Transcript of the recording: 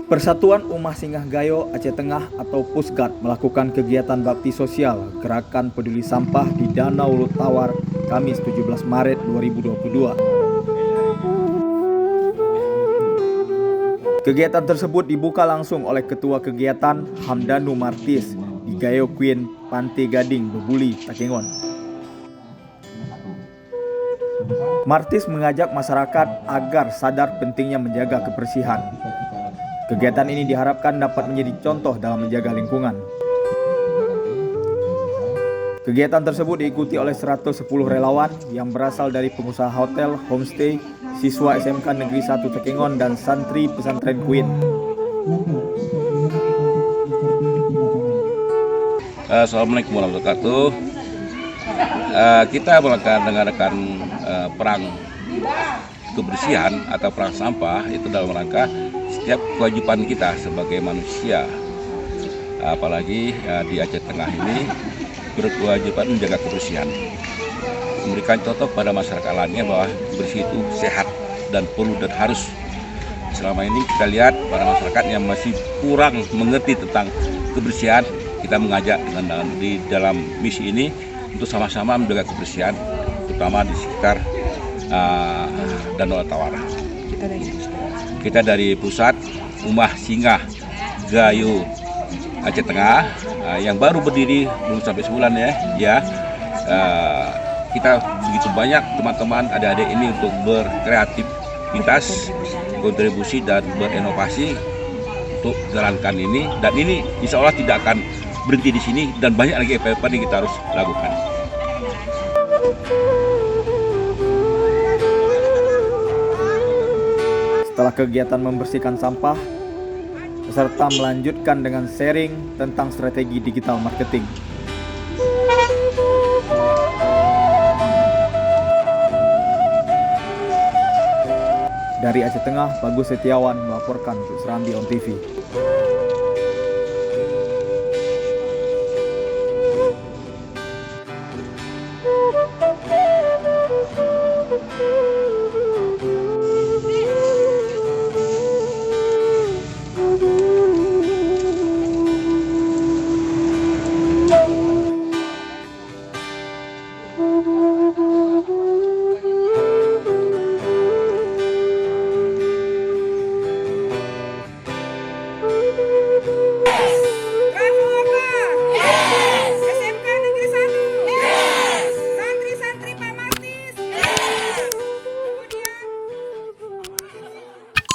Persatuan Ummah Singgah Gayo Aceh Tengah atau Pusgat melakukan kegiatan bakti sosial Gerakan Peduli Sampah di Danau Lut Tawar Kamis 17 Maret 2022. Kegiatan tersebut dibuka langsung oleh Ketua Kegiatan Hamdanu Martis di Gayo Queen Pantai Gading, Bebuli, Takengon. Martis mengajak masyarakat agar sadar pentingnya menjaga kebersihan. Kegiatan ini diharapkan dapat menjadi contoh dalam menjaga lingkungan. Kegiatan tersebut diikuti oleh 110 relawan yang berasal dari pengusaha hotel, homestay, siswa SMK Negeri 1 Takengon, dan santri pesantren Queen. Assalamualaikum warahmatullahi wabarakatuh. Kita mengadakan perang kebersihan atau perang sampah itu dalam rangka setiap kewajiban kita sebagai manusia, apalagi di Aceh Tengah ini berkewajiban menjaga kebersihan, memberikan contoh pada masyarakat lainnya bahwa bersih itu sehat dan perlu dan harus. Selama ini kita lihat para masyarakat yang masih kurang mengerti tentang kebersihan, kita mengajak di dalam misi ini untuk sama-sama menjaga kebersihan, terutama di sekitar Danau Tawar. Kita dari pusat Ummah Singgah Gayo Aceh Tengah yang baru berdiri belum sampai sebulan ya. Kita begitu banyak teman-teman adik-adik ini untuk berkreativitas, kontribusi dan berinovasi untuk jalankan ini, dan ini insya Allah tidak akan berhenti di sini dan banyak lagi apa-apa yang kita harus lakukan. Setelah kegiatan membersihkan sampah, peserta melanjutkan dengan sharing tentang strategi digital marketing. Dari Aceh Tengah, Bagus Setiawan melaporkan untuk Serambi On TV.